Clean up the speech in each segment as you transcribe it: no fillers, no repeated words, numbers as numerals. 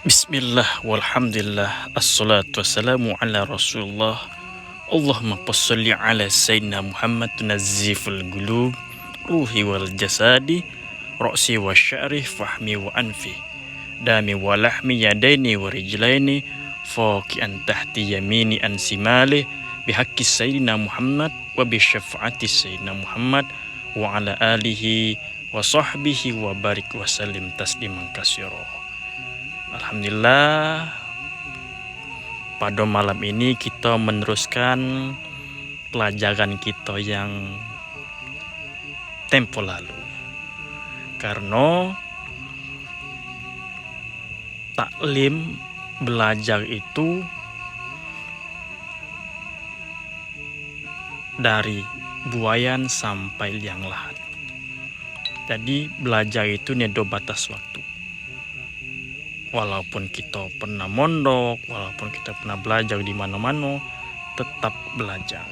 Bismillah walhamdulillah assalatu wassalamu ala rasulullah. Allahumma salli ala sayyidina Muhammad tunazziful gulub ruhi wal jasadi ra'si wa sya'ri fahmi wa anfi dami wa lahmi yadaini wa rijlaini faqian tahti yamini an simali bihaqqi sayyidina Muhammad wa bi syafaati sayyidina Muhammad wa ala alihi wa sahbihi wa barik wa sallim tasliman katsira. Alhamdulillah, pada malam ini kita meneruskan pelajaran kita yang tempo lalu. Karena taklim belajar itu dari buayan sampai liang lahat. Jadi belajar itu nedo batas waktu. Walaupun kita pernah mondok, walaupun kita pernah belajar di mana-mana, tetap belajar.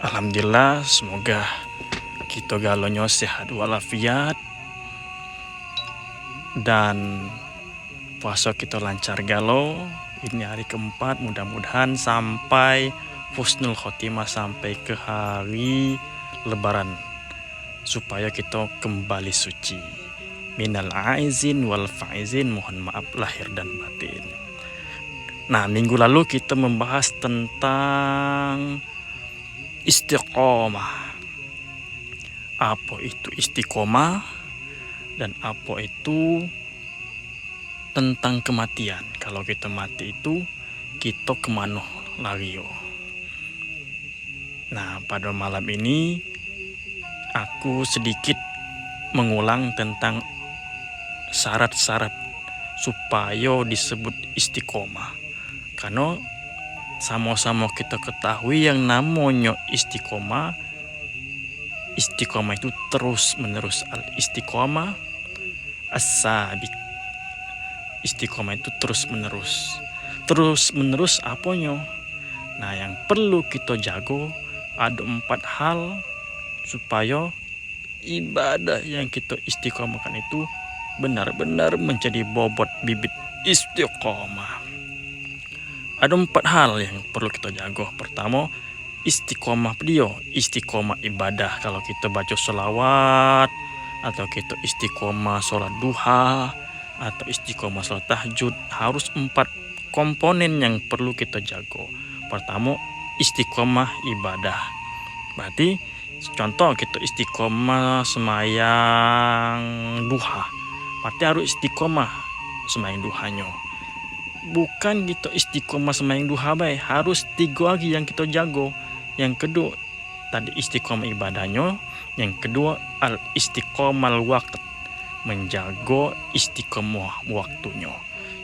Alhamdulillah, semoga kita galonyo sehat walafiat dan puasa kita lancar galo. Ini hari keempat, mudah-mudahan sampai husnul khotimah, sampai ke hari lebaran, supaya kita kembali suci. Minal aizin wal faizin, mohon maaf lahir dan batin. Nah, minggu lalu kita membahas tentang istiqomah. Apa itu istiqomah dan apa itu tentang kematian. Kalau kita mati itu kita kemana lari. Nah, pada malam ini aku sedikit mengulang tentang syarat-syarat supaya disebut istiqomah. Karena sama-sama kita ketahui yang namanya istiqomah itu terus menerus. Al-istiqomah as-sabiq. Istiqomah itu terus menerus. Terus menerus apanya? Nah, yang perlu kita jago ada 4 hal supaya ibadah yang kita istiqomahkan itu benar-benar menjadi bobot bibit istiqomah. Ada 4 hal yang perlu kita jaga. Pertama, istiqomah istiqomah ibadah. Kalau kita baca sholawat, atau kita istiqomah sholat duha, atau istiqomah sholat tahajud, harus 4 komponen yang perlu kita jaga. Pertama, istiqomah ibadah. Berarti contoh kita istiqomah semayang duha, berarti harus istiqomah semayang duhanya. Bukan kita istiqomah semayang duha baik, harus 3 lagi yang kita jago. Yang kedua tadi istiqomah ibadahnya, yang kedua al istiqomah waqt, menjago istiqomah waktunya.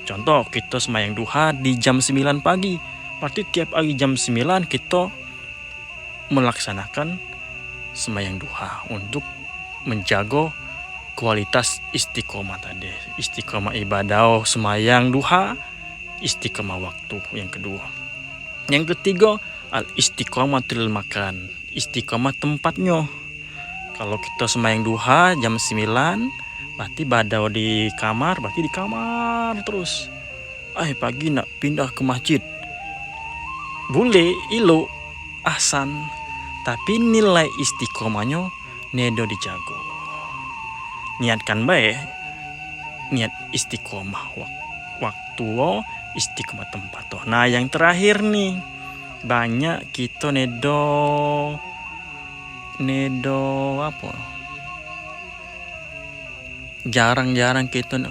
Contoh kita semayang duha di jam 9 pagi, berarti tiap hari jam 9 kita melaksanakan semayang duha untuk menjaga kualitas istiqomah tadi. Istiqomah ibadah semayang duha, istiqomah waktu yang kedua. Yang ketiga al istiqomatul makan, istiqomah tempatnya. Kalau kita semayang duha jam 9, berarti badau di kamar, berarti di kamar terus. Pagi nak pindah ke masjid, boleh ilo ahsan, tapi nilai istiqomahnya nedo dijago. Niatkan baik, niat istiqomah waktu, istiqomah tempat. Nah, yang terakhir nih, banyak kita nedo apa? Jarang-jarang kita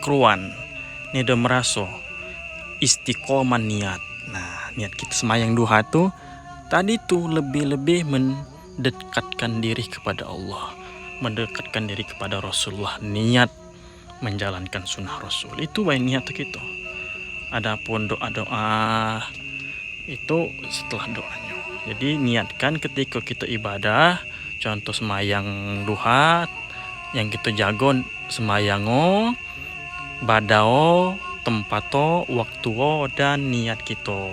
keruan nedo merasa istiqomah niat. Nah, niat kita semayang duha tuh tadi tuh lebih-lebih mendekatkan diri kepada Allah, mendekatkan diri kepada Rasulullah, niat menjalankan sunnah Rasul. Itu baik niat kita. Adapun doa-doa itu setelah doanya. Jadi niatkan ketika kita ibadah, contoh semayang duha, yang kita jago semayango, badao, tempato, waktuo, dan niat kita.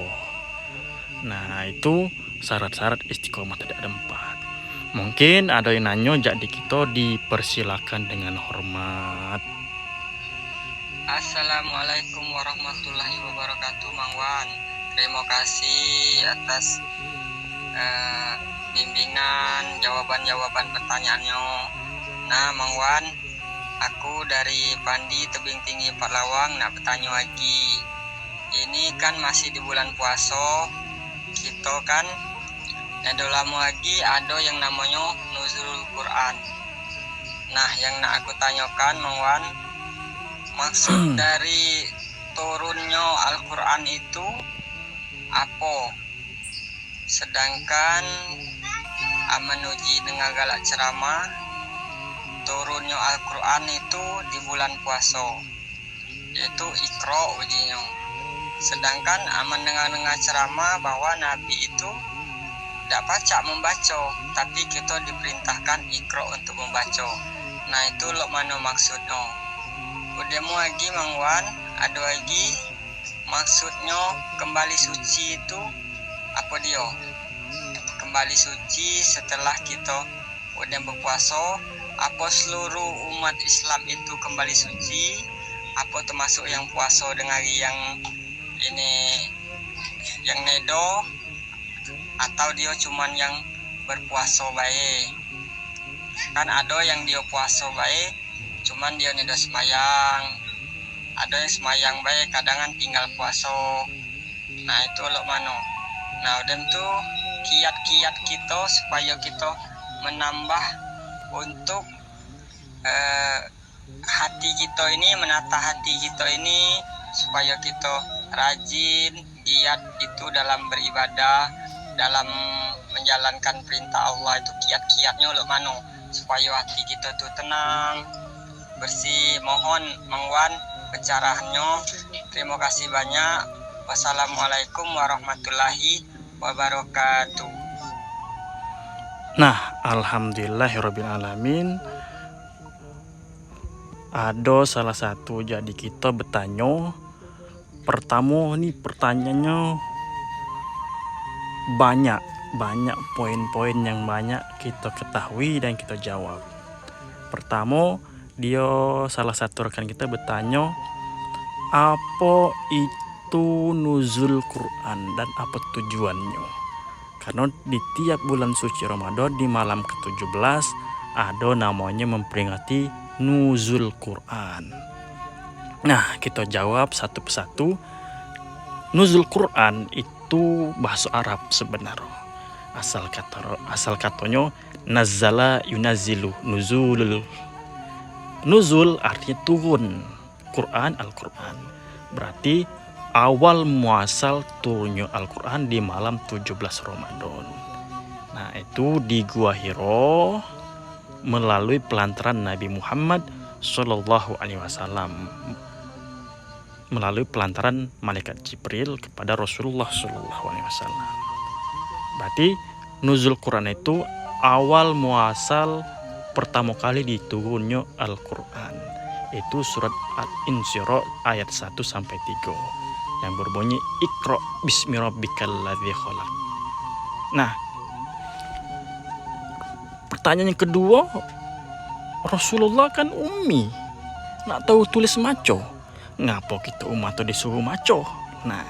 Nah, itu syarat-syarat istiqomah tadi ada 4. Mungkin ada yang nanya, jadi kita dipersilakan dengan hormat. Assalamualaikum warahmatullahi wabarakatuh, Mang Wan. Terima kasih atas bimbingan jawaban-jawaban pertanyaannya. Nah, Mang Wan, aku dari Pandi Tebing Tinggi Palawang nak bertanya lagi. Ini kan masih di bulan puasa, kita kan udah lama lagi ada yang namanya Nuzulul Quran. Nah, yang nak aku tanyakan, Mang Wan, maksud dari turunnya Al-Quran itu apa? Sedangkan menuji dengan galak ceramah, turunnya Al-Quran itu di bulan puasa, yaitu Iqra ujinya. Sedangkan aman dengar ceramah bahwa Nabi itu tidak pacak membaca, tapi kita diperintahkan Iqra untuk membaca. Nah, itu lo mana maksudnya? Udah mau lagi Mang Wan, ada lagi maksudnya kembali suci itu apa dia? Kembali suci setelah kita udah berpuasa, apa seluruh umat Islam itu kembali suci? Apa termasuk yang puasa dengan yang ini yang nedo, atau dia cuman yang berpuasa baik? Kan ada yang dia puasa baik cuman dia nedo semayang, ada yang semayang baik kadang tinggal puasa. Nah, itu lo mano. Nah, udah tuh kiat-kiat kita supaya kita menambah untuk hati kita ini, menata hati kita ini supaya kita rajin, giat itu dalam beribadah, dalam menjalankan perintah Allah. Itu kiat-kiatnya lo mano supaya hati kita tuh tenang, bersih. Mohon Mang Wan pencerahannya. Terima kasih banyak. Wassalamualaikum warahmatullahi wabarakatuh. Nah, alhamdulillahirrabbilalamin. Ada salah satu jadi kita bertanya. Pertama nih pertanyaannya banyak poin-poin yang banyak kita ketahui dan kita jawab. Pertama, dia salah satu rekan kita bertanya, apa itu nuzul Quran dan apa tujuannya? Karena di tiap bulan suci Ramadan di malam ke-17 ada namanya memperingati nuzul Quran. Nah, kita jawab satu persatu. Nuzul Quran itu bahasa Arab sebenarnya. Asal katanya nazzala yunazilu, nuzul artinya turun. Quran, Al-Quran. Berarti awal muasal turunnya Al-Quran di malam 17 Ramadan. Nah, itu di Gua Hiro melalui pelantaran Nabi Muhammad Sallallahu Alaihi Wasallam, melalui pelantaran malaikat Jibril kepada Rasulullah Sallallahu Alaihi Wasallam. Berarti nuzul Quran itu awal muasal pertama kali diturunnya Al-Quran. Itu surat Al-Insyirah ayat 1-3 yang berbunyi Iqra bismi rabbikal ladzi khalaq. Nah, pertanyaan yang kedua, Rasulullah kan ummi, nak tahu tulis maco, ngapa kita umat itu disuruh maco? Nah,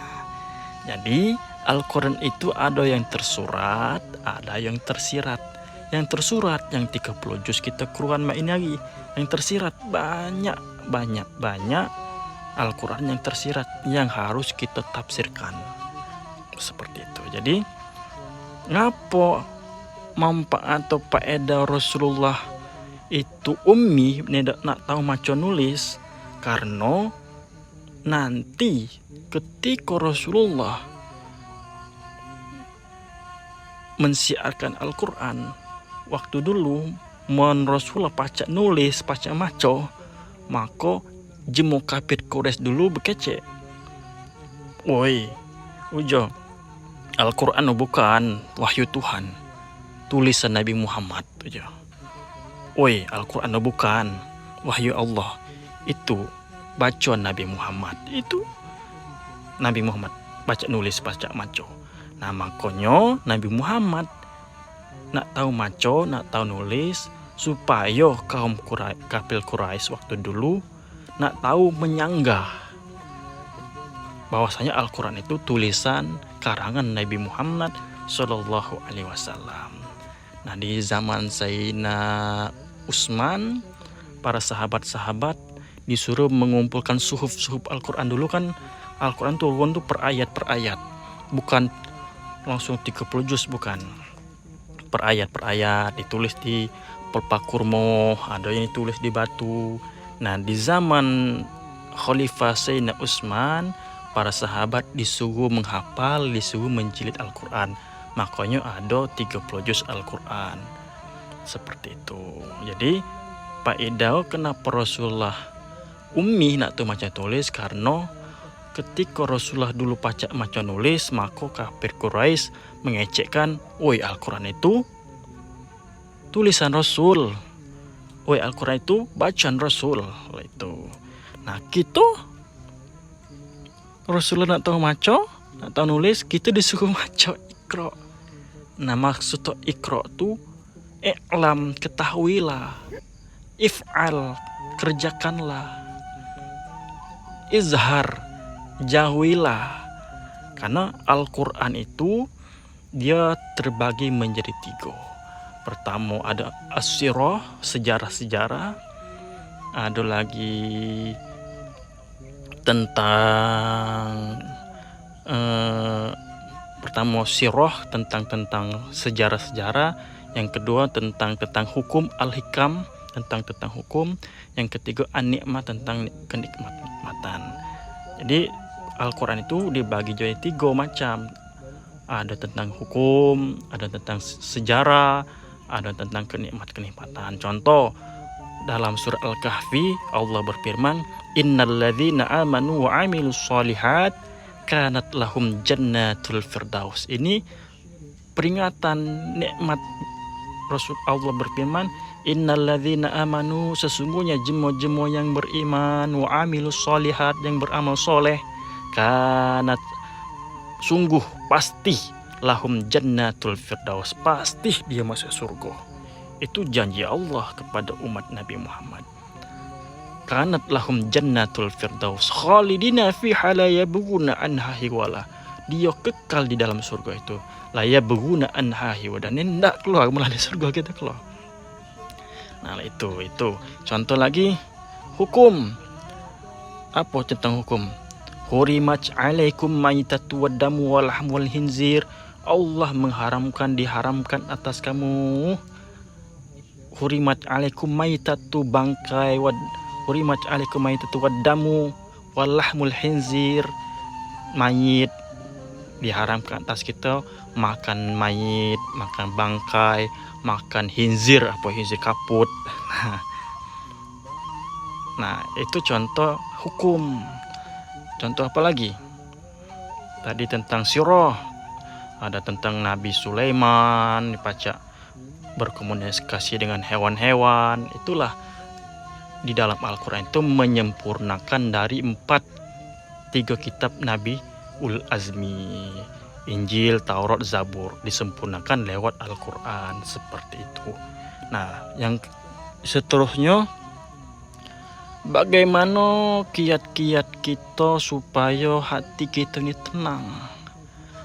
jadi Al-Quran itu ada yang tersurat, ada yang tersirat. Yang tersurat yang 30 juz kita Quran ini lagi. Yang tersirat banyak Al-Quran yang tersirat yang harus kita tafsirkan. Seperti itu. Jadi ngapa manfaat atau faedah Rasulullah itu ummi nak tahu maco nulis? Karena nanti ketika Rasulullah mensiarkan Al-Quran, waktu dulu Rasulullah pacak nulis, pacak maco, maka jemu kafir Quraisy dulu bekece. Woi, ujo, Al-Quran bukan wahyu Tuhan, tulisan Nabi Muhammad ujo. Woi, Al-Quran bukan wahyu Allah, itu bacaan Nabi Muhammad. Itu Nabi Muhammad baca nulis, baca maco. Nah, makanya Nabi Muhammad nak tahu maco, nak tahu nulis, supaya kaum kafir Quraisy waktu dulu nak tahu menyanggah bahwasanya Al-Quran itu tulisan karangan Nabi Muhammad Shallallahu Alaihi Wasallam. Nah, di zaman Sayyidina Utsman, para sahabat-sahabat disuruh mengumpulkan suhuf Al-Quran. Dulu kan Al-Quran turun tuh per ayat, bukan langsung 30 juz, bukan. Per ayat ditulis di pelpa kurma, ada yang ditulis di batu. Nah, di zaman Khalifah Sayyidina Utsman, para sahabat disuruh menghafal, disuruh menjilid Al-Quran. Makanya ada 30 juz Al-Quran. Seperti itu. Jadi Pak Idao, kenapa Rasulullah ummi nak tuh maca tulis? Karena ketika Rasulullah dulu pacak maca nulis, maka kafir Quraisy mengecekkan, woi Al-Quran itu tulisan Rasul, woi Al-Quran itu bacaan Rasul itu. Nah, kita Rasulullah nak tahu maca, nak tahu nulis, kita disuruh maca Iqra. Nah, maksud Iqra tu i'lam, ketahuilah, if'al, kerjakanlah, izhar, jauhilah. Karena Al-Quran itu dia terbagi menjadi 3. Pertama ada as-sirah, sejarah-sejarah. Ada lagi tentang pertama sirah, tentang sejarah-sejarah. Yang kedua tentang hukum, al-hikam, tentang hukum. Yang ketiga an-nikmah, tentang kenikmatan. Jadi Al-Quran itu dibagi jadi 3 macam. Ada tentang hukum, ada tentang sejarah, ada tentang kenikmatan. Contoh dalam surah Al-Kahfi, Allah berfirman, innalladzina amanu wa amilus sholihat kanat lahum jannatul firdaus. Ini peringatan nikmat. Rasul Allah berfirman, innalladzina amanu, sesungguhnya jemo-jemo yang beriman, wa amilus sholihat, yang beramal soleh, kanat, sungguh pasti, lahum jannatul firdaus, pasti dia masuk surga. Itu janji Allah kepada umat Nabi Muhammad. Kanat lahum jannatul firdaus khalidina fiha la yabghuna anha hiwala. Dia kekal di dalam surga itu. La yabghuna anha hiwala. Dan hendak keluar melalui surga kita keluar. Nah, itu. Contoh lagi, hukum. Apa tentang hukum? Hurimat alaikum maitatu wadamu walahmul hinzir. Allah diharamkan atas kamu. Hurimat alaikum maitatu, bangkai, hurimat alaikum maitatu wadamu walahmul hinzir, mayit. Diharamkan atas kita makan mayit, makan bangkai, makan hinzir, hinzir kaput. Nah, itu contoh hukum. Contoh apa lagi? Tadi tentang sirah, ada tentang Nabi Sulaiman dibaca berkomunikasi dengan hewan-hewan. Itulah di dalam Al-Quran itu menyempurnakan dari 3 kitab Nabi Ul Azmi, Injil, Taurat, Zabur, disempurnakan lewat Al-Quran. Seperti itu. Nah, yang seterusnya, bagaimana kiat-kiat kita supaya hati kita ini tenang?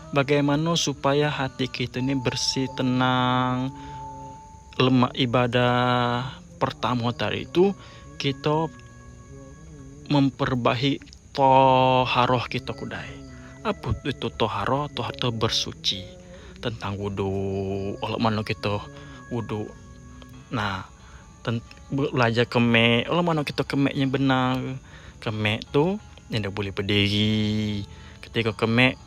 Bagaimana supaya hati kita ini bersih, tenang? Lemak ibadah pertama tadi itu kita memperbaiki toharoh kita kudai. Apa itu toharoh? Toharoh itu bersuci. Tentang wudu, kalau mana kita wudu. Nah, belajar kemek, kalau mana kita kemeknya benar. Kemek tu tidak boleh berdiri. Ketika kemek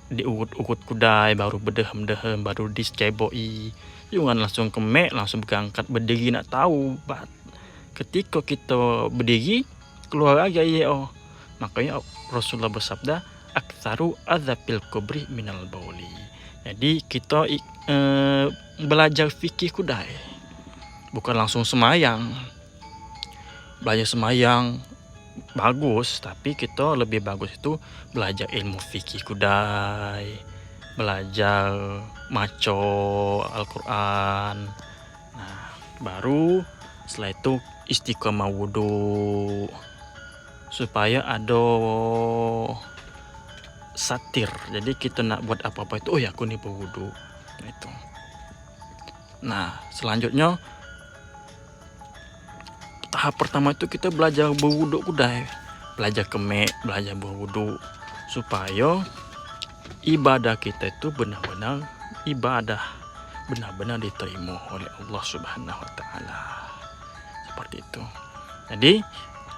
diurut-urut kudai, baru berdehem-dehem, baru disceboi. Jangan langsung kemek, langsung berangkat berdiri nak tahu. Ketika kita berdiri, keluar aja ya. Makanya Rasulullah bersabda, aktsaru adzabil kubri minal bauli. Jadi kita belajar fikih kudai. Bukan langsung semayang. Belajar semayang bagus, tapi kita lebih bagus itu belajar ilmu fikih kudai. belajar maco Al-Quran. Nah, baru setelah itu istiqomah wudhu supaya ada satir. Jadi kita nak buat apa-apa itu, oh ya aku nih berwudhu. Nah, itu. Nah, selanjutnya tahap pertama itu kita belajar berwudhu kuda, belajar kemek, belajar berwudhu supaya ibadah kita itu benar-benar ibadah, benar-benar diterima oleh Allah Subhanahu wa taala. Seperti itu. Jadi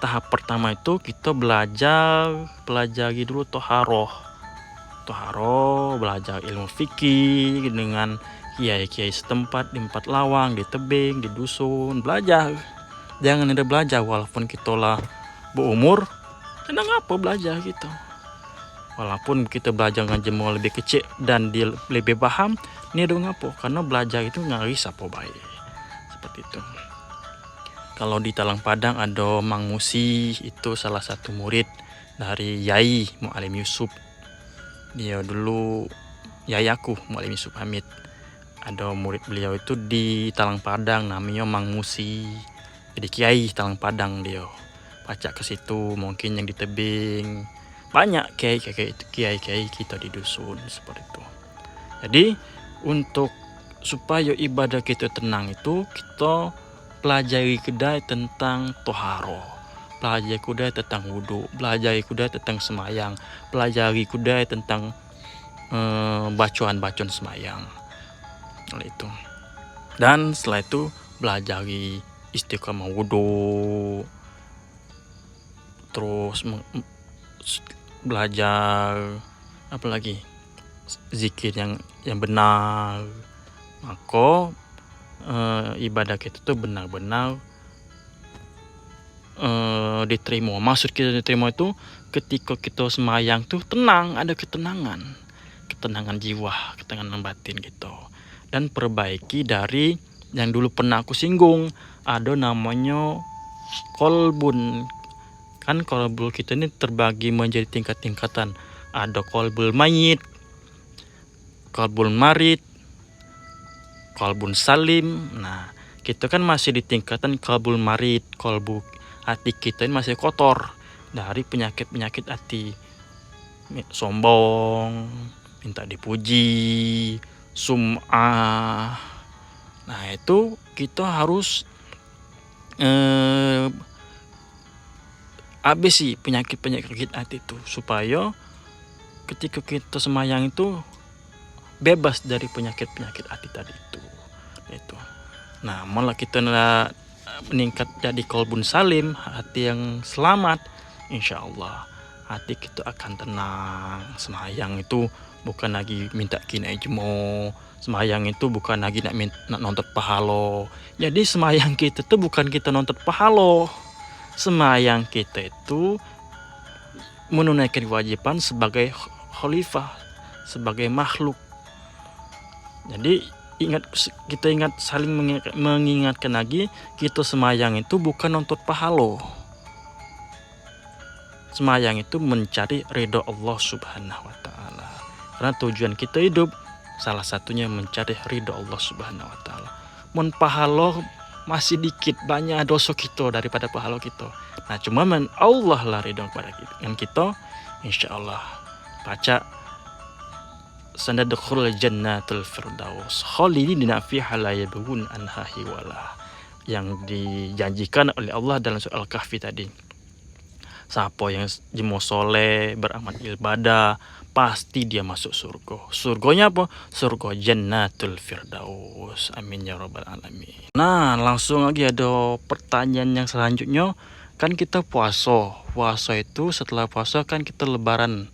tahap pertama itu kita pelajari dulu toharoh, belajar ilmu fikih dengan kiai-kiai setempat di Empat Lawang, di tebing, di dusun, belajar. Jangan ada belajar walaupun kita lah berumur, tenang apa belajar gitu. Walaupun kita belajar dengan jemaah lebih kecil dan dia lebih paham, ini dong apa? Karena belajar itu ngaris apa baik. Seperti itu. Kalau di Talang Padang ada Mang Musi, itu salah satu murid dari Yai Mu'alim Yusuf. Dia dulu Yai aku, Mu'alim Yusuf Hamid. Ada murid beliau itu di Talang Padang namanya Mang Musi. Jadi Kiai Talang Padang dia. Pacak ke situ, mungkin yang di tebing. Banyak kiai kita di dusun seperti itu. Jadi untuk supaya ibadah kita tenang itu kita pelajari kedai tentang toharo, pelajari kedai tentang wudhu, pelajari kedai tentang semayang, pelajari kedai tentang bacaan semayang. Oleh itu. Dan setelah itu pelajari istiqomah wudhu, terus belajar apa lagi, zikir yang benar, maka ibadah kita tuh benar-benar diterima. Maksud kita diterima itu ketika kita semayang tuh tenang, ada ketenangan jiwa, ketenangan batin gitu. Dan perbaiki dari yang dulu pernah aku singgung, ada namanya kolbun. Kan kolbul kita ini terbagi menjadi tingkat-tingkatan. Ada kolbul mayit, kolbul marid, kolbun salim. Nah, kita kan masih di tingkatan kolbul marid. Kolbu hati kita ini masih kotor dari penyakit-penyakit hati. Sombong, minta dipuji, sum'ah. Nah, itu kita harus habisi penyakit hati itu supaya ketika kita semayang itu bebas dari penyakit hati tadi itu. Nah, malah kita meningkat jadi kolbun salim, hati yang selamat, insya Allah hati kita akan tenang. Semayang itu bukan lagi minta kina jemo, semayang itu bukan lagi nak nonton pahalo. Jadi semayang kita itu bukan kita nonton pahalo, semayang kita itu menunaikan kewajiban sebagai khalifah, sebagai makhluk. Jadi kita ingat saling mengingatkan lagi, kita semayang itu bukan untuk pahalo. Semayang itu mencari ridho Allah Subhanahu wa taala. Karena tujuan kita hidup salah satunya mencari ridho Allah Subhanahu wa taala. Mun pahalo masih dikit, banyak dosa kita daripada pahala kita. Nah, cuma Allah lah ridho pada kita. Dan kita insyaallah baca sanadkhul jannatul firdaus khalidina fiha la yabghun anha hiwala, yang dijanjikan oleh Allah dalam surah Al-Kahfi tadi. Siapa yang jemo soleh, beramal ibadah, pasti dia masuk surga. Surganya apa? Surga jannatul firdaus. Amin ya rabbal alamin. Nah, langsung lagi ada pertanyaan yang selanjutnya. Kan kita puasa itu setelah puasa kan kita lebaran.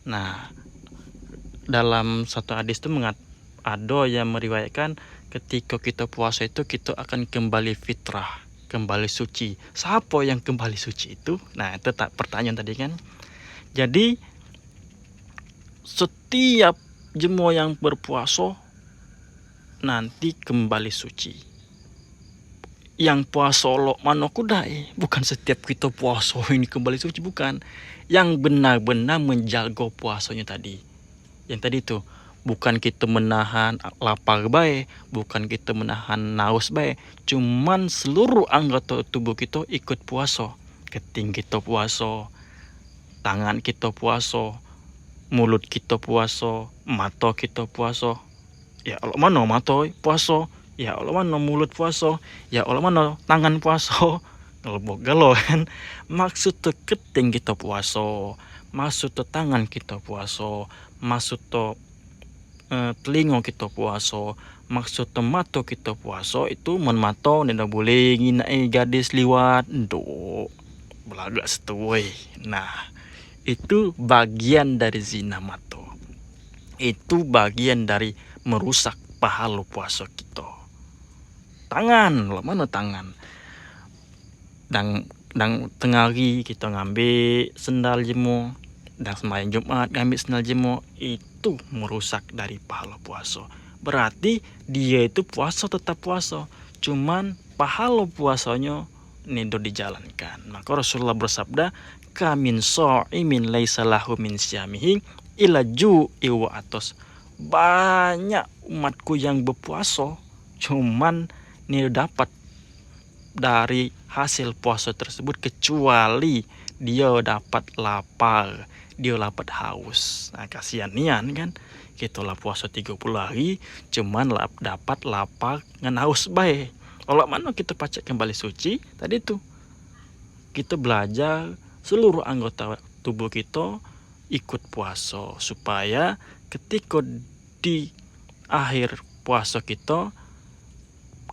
Nah, dalam satu hadis itu ada yang meriwayatkan ketika kita puasa itu kita akan kembali fitrah, kembali suci. Siapa yang kembali suci itu? Nah, itu pertanyaan tadi kan. Jadi setiap jemaah yang berpuasa nanti kembali suci. Yang puasa lo mana kudai, bukan setiap kita puasa ini kembali suci, bukan. Yang benar-benar menjaga puasanya tadi. Yang tadi itu bukan kita menahan lapar bae, bukan kita menahan naus bae, cuman seluruh anggota tubuh kita ikut puasa. Keting kita puasa, tangan kita puasa, mulut kita puasa, mata kita puasa. Ya Allah mana mata puasa, ya Allah mana mulut puasa, ya Allah mana tangan puasa. Ngelebok galo kan. Maksud tuh keting kita puasa, maksud tuh tangan kita puasa, maksud tuh telinga kita puasa, maksud tuh mata kita puasa. Itu men mata ndak boleh nginai gadis liwat nduk belagak setuai. Nah itu bagian dari zina mata, itu bagian dari merusak pahala puasa kita. Tangan lah mana tangan, dang tengah hari kita ngambil sendal jemu, dan sembahyang Jumat ngambil sendal jemu, itu merusak dari pahala puasa. Berarti dia itu puasa tetap puasa, cuman pahala puasanya nido dijalankan. Maka Rasulullah bersabda, kamin sha'imin laisa lahu min syamihi ila ju'i wa atos. Banyak umatku yang berpuasa, cuman nido dapat dari hasil puasa tersebut kecuali dia dapat lapar, dia dapat haus. Nah, kasihan nian kan, kita lah puasa 30 hari cuman dapat lapar ngan haus bae. Kalau mana kita pacak kembali suci tadi tuh, kita belajar seluruh anggota tubuh kita ikut puasa supaya ketika di akhir puasa kita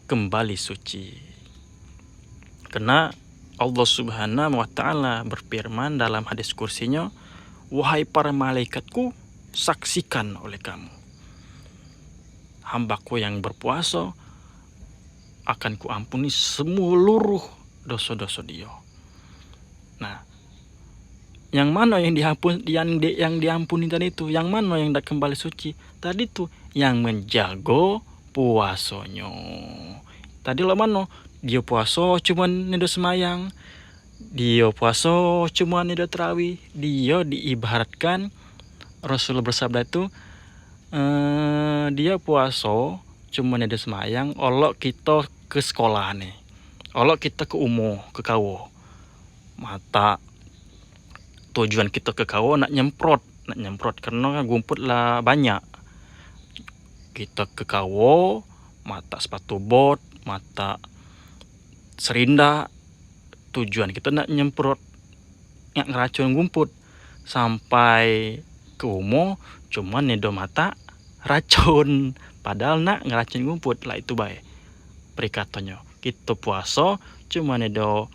kembali suci. Karena Allah Subhanahu wa Ta'ala berfirman dalam hadis kursinya, wahai para malaikatku, saksikan oleh kamu hambaku yang berpuasa, akan kuampuni seluruh dosa-dosa dia. Nah, yang mana yang diampuni tadi itu? Yang mana yang dah kembali suci? Tadi tuh yang menjaga puasanya. Tadi lo mana? Dia puasa cuman nido semayang, dia puasa cuman nido terawih. Dia diibaratkan Rasulullah bersabda itu, dia puasa cuma ada semayang, olok kita ke sekolah nih, olok kita ke umum, ke kawo, mata tujuan kita ke kawo nak nyemprot karena gumput lah banyak. Kita ke kawo, mata sepatu bot, mata serinda, tujuan kita nak nyemprot, nak ngeracun gumput. Sampai ke umum cuma nedo mata racun, padahal nak ngeracun gumput lah. Itu baik perikatannya. Kita puasa cuma nedo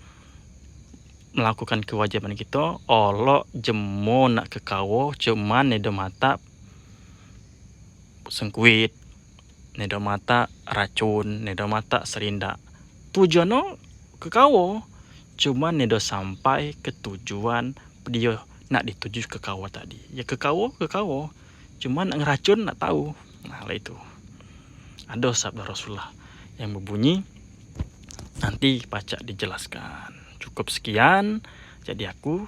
melakukan kewajiban kita, Allah jemo nak ke kawo cuma nedo mata sengkuit, nedo mata racun, nedo mata serinda. Tujuannya ke kawo cuma nedo sampai ke tujuan dia nak dituju ke kawo tadi. Ya ke kawo cuma nak ngeracun nak tahu. Nah itu ada sabda Rasulullah yang berbunyi, nanti pacak dijelaskan. Cukup sekian. Jadi aku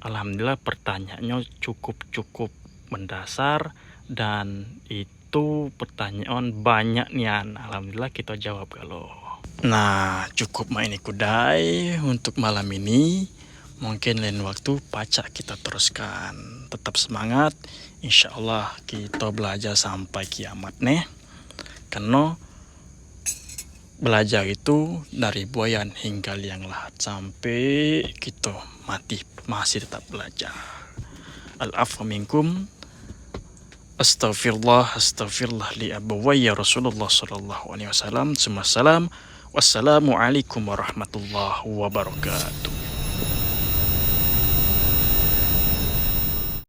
alhamdulillah pertanyaannya cukup mendasar, dan itu pertanyaan banyak nian. Alhamdulillah kita jawab kalau. Nah cukup main kudai untuk malam ini. Mungkin lain waktu pacak kita teruskan. Tetap semangat. Insya Allah kita belajar sampai kiamat nih. Karena belajar itu dari buayan hingga liang lahat sampai kita mati masih tetap belajar. Al-afwa minkum. Astaghfirullah li abawayya Rasulullah sallallahu alaihi wasallam. Wassalamualaikum warahmatullahi wabarakatuh.